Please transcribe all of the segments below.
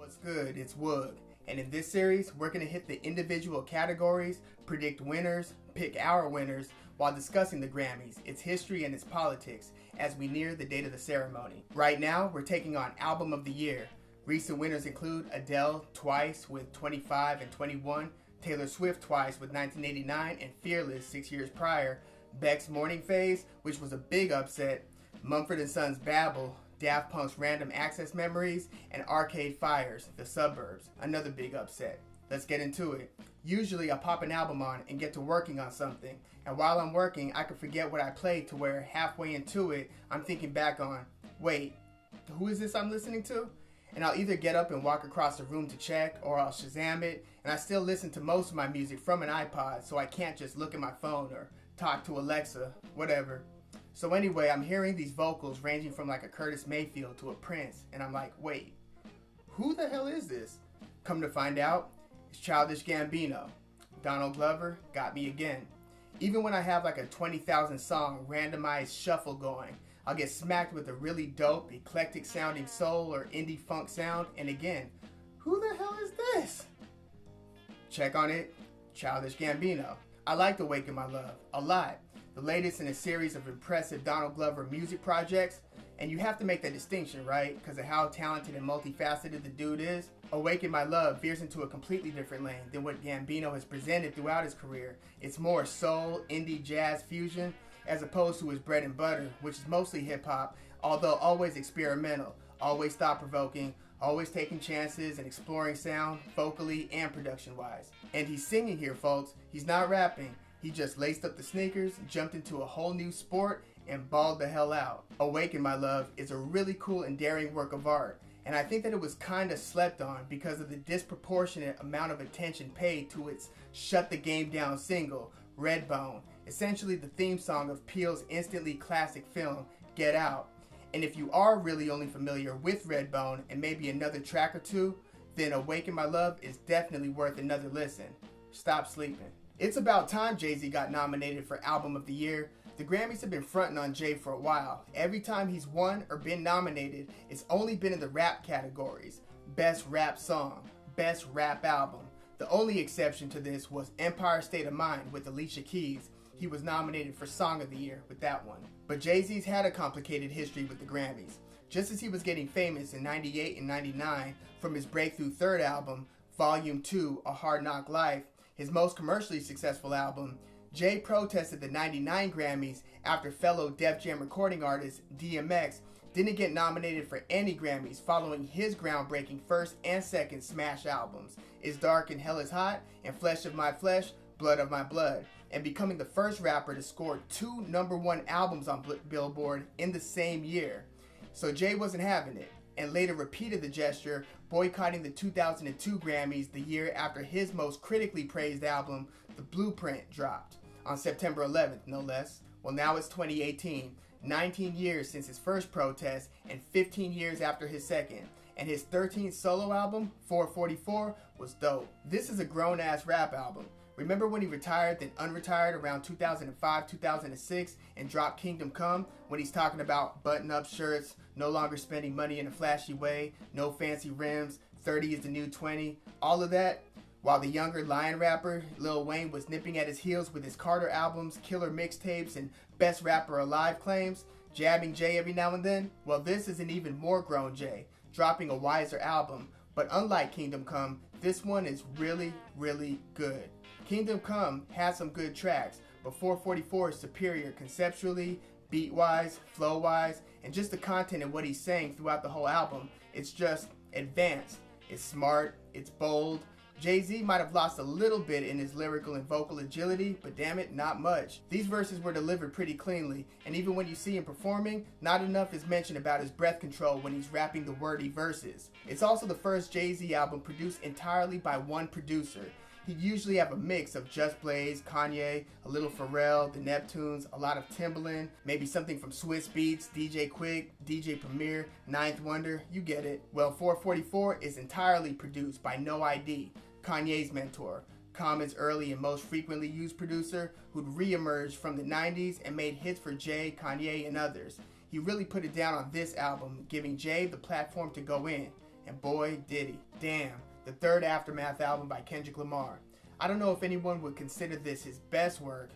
What's good? It's Woog, and in this series, we're going to hit the individual categories, predict winners, pick our winners, while discussing the Grammys, its history, and its politics as we near the date of the ceremony. Right now, we're taking on Album of the Year. Recent winners include Adele twice with 25 and 21, Taylor Swift twice with 1989, and Fearless 6 years prior, Beck's Morning Phase, which was a big upset, Mumford & Sons Babel, Daft Punk's Random Access Memories, and Arcade Fire's The Suburbs, another big upset. Let's get into it. Usually I pop an album on and get to working on something, and while I'm working I can forget what I played to where halfway into it I'm thinking back on, wait, who is this I'm listening to? And I'll either get up and walk across the room to check, or I'll Shazam it, and I still listen to most of my music from an iPod, so I can't just look at my phone or talk to Alexa, whatever. So anyway, I'm hearing these vocals ranging from like a Curtis Mayfield to a Prince, and I'm like, wait, who the hell is this? Come to find out, it's Childish Gambino. Donald Glover got me again. Even when I have like a 20,000 song randomized shuffle going, I'll get smacked with a really dope, eclectic sounding soul or indie funk sound, and again, who the hell is this? Check on it, Childish Gambino. I liked Awaken My Love a lot, the latest in a series of impressive Donald Glover music projects, and you have to make that distinction, right? Because of how talented and multifaceted the dude is. Awaken My Love veers into a completely different lane than what Gambino has presented throughout his career. It's more soul, indie, jazz fusion, as opposed to his bread and butter, which is mostly hip-hop, although always experimental, always thought-provoking, always taking chances and exploring sound, vocally and production-wise. And he's singing here, folks. He's not rapping. He just laced up the sneakers, jumped into a whole new sport, and balled the hell out. Awaken My Love is a really cool and daring work of art, and I think that it was kinda slept on because of the disproportionate amount of attention paid to its Shut the Game Down single, Redbone, essentially the theme song of Peele's instantly classic film, Get Out. And if you are really only familiar with Redbone and maybe another track or two, then Awaken My Love is definitely worth another listen. Stop sleeping. It's about time Jay-Z got nominated for Album of the Year. The Grammys have been fronting on Jay for a while. Every time he's won or been nominated, it's only been in the rap categories. Best Rap Song, Best Rap Album. The only exception to this was Empire State of Mind with Alicia Keys. He was nominated for Song of the Year with that one. But Jay-Z's had a complicated history with the Grammys. Just as he was getting famous in 98 and 99 from his breakthrough third album, Volume 2, A Hard Knock Life, his most commercially successful album, Jay protested the 99 Grammys after fellow Def Jam recording artist DMX didn't get nominated for any Grammys following his groundbreaking first and second smash albums, Is Dark and Hell Is Hot and Flesh of My Flesh, Blood of My Blood, and becoming the first rapper to score 2 #1 albums on Billboard in the same year. So Jay wasn't having it, and later repeated the gesture, boycotting the 2002 Grammys the year after his most critically praised album, The Blueprint, dropped, on September 11th, no less. Well, now it's 2018, 19 years since his first protest and 15 years after his second, and his 13th solo album, 444, was dope. This is a grown-ass rap album. Remember when he retired, then unretired around 2005, 2006, and dropped Kingdom Come, when he's talking about button-up shirts, no longer spending money in a flashy way, no fancy rims, 30 is the new 20, all of that? While the younger Lion rapper, Lil Wayne, was nipping at his heels with his Carter albums, killer mixtapes, and best rapper alive claims, jabbing Jay every now and then? Well, this is an even more grown Jay, dropping a wiser album, but unlike Kingdom Come, this one is really, really good. Kingdom Come has some good tracks, but 444 is superior conceptually, beat-wise, flow-wise, and just the content and what he's saying throughout the whole album. It's just advanced. It's smart. It's bold. Jay-Z might have lost a little bit in his lyrical and vocal agility, but damn it, not much. These verses were delivered pretty cleanly, and even when you see him performing, not enough is mentioned about his breath control when he's rapping the wordy verses. It's also the first Jay-Z album produced entirely by one producer. He'd usually have a mix of Just Blaze, Kanye, a little Pharrell, the Neptunes, a lot of Timbaland, maybe something from Swiss Beats, DJ Quick, DJ Premier, Ninth Wonder, you get it. Well, 444 is entirely produced by No ID, Kanye's mentor, Common's early and most frequently used producer who'd re-emerged from the 90s and made hits for Jay, Kanye, and others. He really put it down on this album, giving Jay the platform to go in. and boy did he. Damn, the third Aftermath album by Kendrick Lamar. I don't know if anyone would consider this his best work,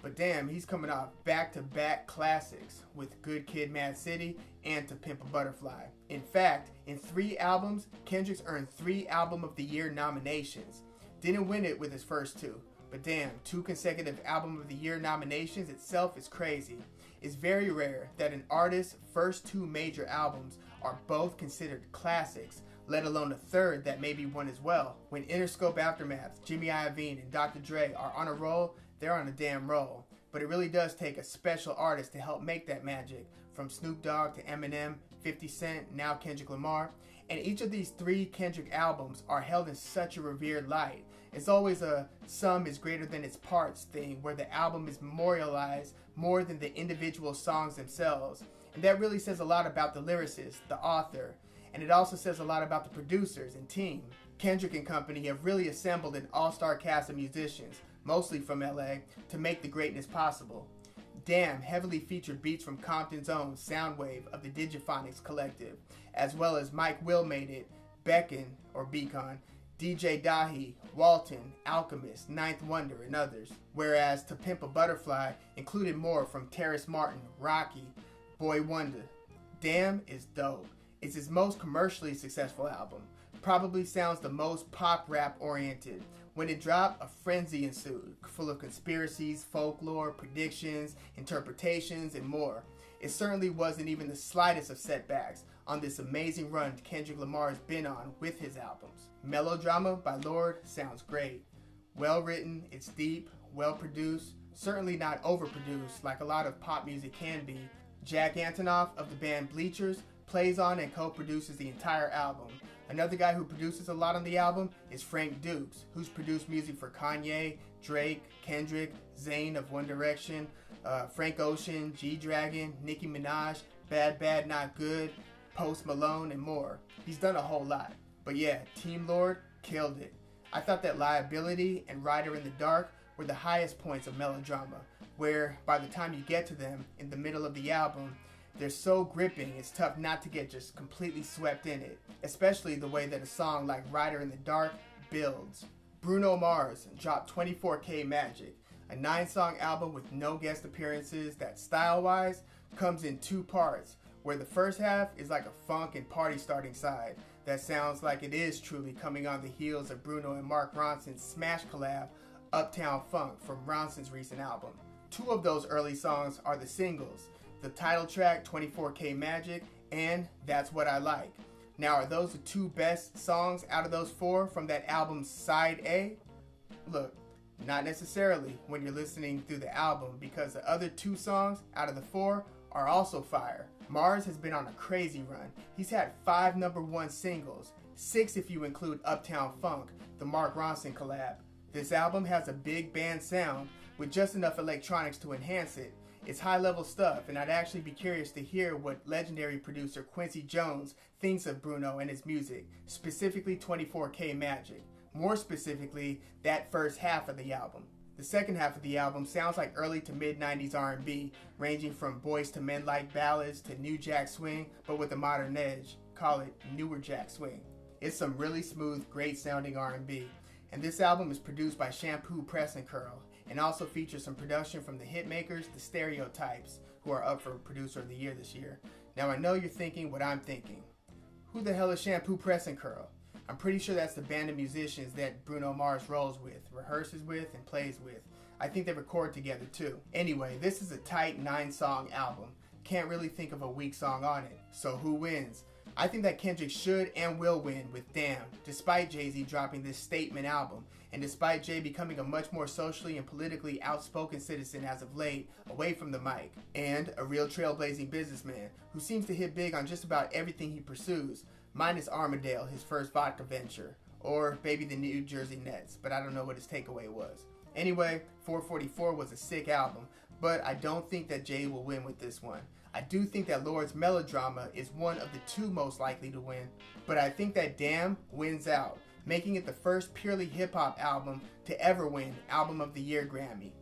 but damn, he's coming off back-to-back classics with Good Kid, Mad City and To Pimp a Butterfly. In fact, in 3 albums, Kendrick's earned 3 Album of the Year nominations. Didn't win it with his first 2, but damn, 2 consecutive Album of the Year nominations itself is crazy. It's very rare that an artist's first 2 major albums are both considered classics, let alone a third that may be one as well. When Interscope Aftermath, Jimmy Iovine, and Dr. Dre are on a roll, they're on a damn roll. But it really does take a special artist to help make that magic, from Snoop Dogg to Eminem, 50 Cent, now Kendrick Lamar. And each of these 3 Kendrick albums are held in such a revered light. It's always a sum is greater than its parts thing, where the album is memorialized more than the individual songs themselves. And that really says a lot about the lyricist, the author, and it also says a lot about the producers and team. Kendrick and company have really assembled an all-star cast of musicians, mostly from LA, to make the greatness possible. Damn heavily featured beats from Compton's own Soundwave of the Digiphonics Collective, as well as Mike Will Made It, Beacon, or Beacon, DJ Dahi, Walton, Alchemist, Ninth Wonder, and others. Whereas To Pimp a Butterfly included more from Terrace Martin, Rocky, Boy Wonder. Damn is dope. It's his most commercially successful album. Probably sounds the most pop rap oriented. When it dropped, a frenzy ensued, full of conspiracies, folklore, predictions, interpretations, and more. It certainly wasn't even the slightest of setbacks on this amazing run Kendrick Lamar has been on with his albums. Melodrama by Lorde sounds great. Well written, it's deep, well produced, certainly not overproduced like a lot of pop music can be. Jack Antonoff of the band Bleachers plays on and co-produces the entire album. Another guy who produces a lot on the album is Frank Dukes, who's produced music for Kanye, Drake, Kendrick, Zayn of One Direction, Frank Ocean, G-Dragon, Nicki Minaj, Bad Bad Not Good, Post Malone, and more. He's done a whole lot. But yeah, Team Lorde killed it. I thought that Liability and Rider in the Dark were the highest points of Melodrama, where by the time you get to them in the middle of the album, they're so gripping, it's tough not to get just completely swept in it, especially the way that a song like Rider in the Dark builds. Bruno Mars dropped 24K Magic, a 9-song album with no guest appearances that style-wise comes in 2 parts, where the first half is like a funk and party starting side that sounds like it is truly coming on the heels of Bruno and Mark Ronson's smash collab, Uptown Funk, from Ronson's recent album. 2 of those early songs are the singles, the title track 24K Magic and That's What I Like. Now, are those the 2 best songs out of those 4 from that album's side A? Look, not necessarily when you're listening through the album, because the other 2 songs out of the 4 are also fire. Mars has been on a crazy run. He's had 5 #1 singles, 6 if you include Uptown Funk, the Mark Ronson collab. This album has a big band sound with just enough electronics to enhance it. It's high-level stuff, and I'd actually be curious to hear what legendary producer Quincy Jones thinks of Bruno and his music, specifically 24K Magic. More specifically, that first half of the album. The second half of the album sounds like early to mid-90s R&B, ranging from Boys to Men-like ballads to new jack swing, but with a modern edge. Call it newer jack swing. It's some really smooth, great-sounding R&B, and this album is produced by Shampoo Press and Curl, and also features some production from the hitmakers, The Stereotypes, who are up for Producer of the Year this year. Now, I know you're thinking what I'm thinking. Who the hell is Shampoo Press and Curl? I'm pretty sure that's the band of musicians that Bruno Mars rolls with, rehearses with, and plays with. I think they record together too. Anyway, this is a tight 9-song album. Can't really think of a weak song on it. So who wins? I think that Kendrick should and will win with Damn, despite Jay-Z dropping this statement album, and despite Jay becoming a much more socially and politically outspoken citizen as of late, away from the mic, and a real trailblazing businessman who seems to hit big on just about everything he pursues, minus Armadale, his first vodka venture, or maybe the New Jersey Nets, but I don't know what his takeaway was. Anyway, 444 was a sick album, but I don't think that Jay will win with this one. I do think that Lorde's Melodrama is one of the 2 most likely to win, but I think that Damn wins out, making it the first purely hip-hop album to ever win Album of the Year Grammy.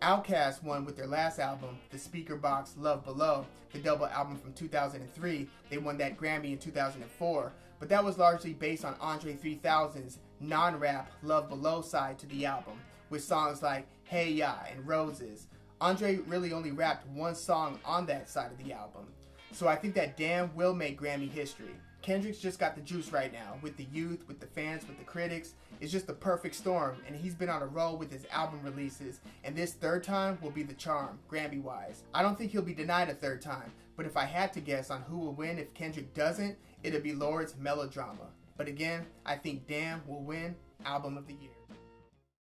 Outkast won with their last album, The Speaker Box Love Below, the double album from 2003. They won that Grammy in 2004, but that was largely based on Andre 3000's non-rap Love Below side to the album, with songs like Hey Ya and Roses. Andre really only rapped one song on that side of the album. So I think that Damn will make Grammy history. Kendrick's just got the juice right now, with the youth, with the fans, with the critics. It's just the perfect storm, and he's been on a roll with his album releases, and this third time will be the charm, Grammy-wise. I don't think he'll be denied a third time, but if I had to guess on who will win if Kendrick doesn't, it'd be Lorde's Melodrama. But again, I think Damn will win Album of the Year.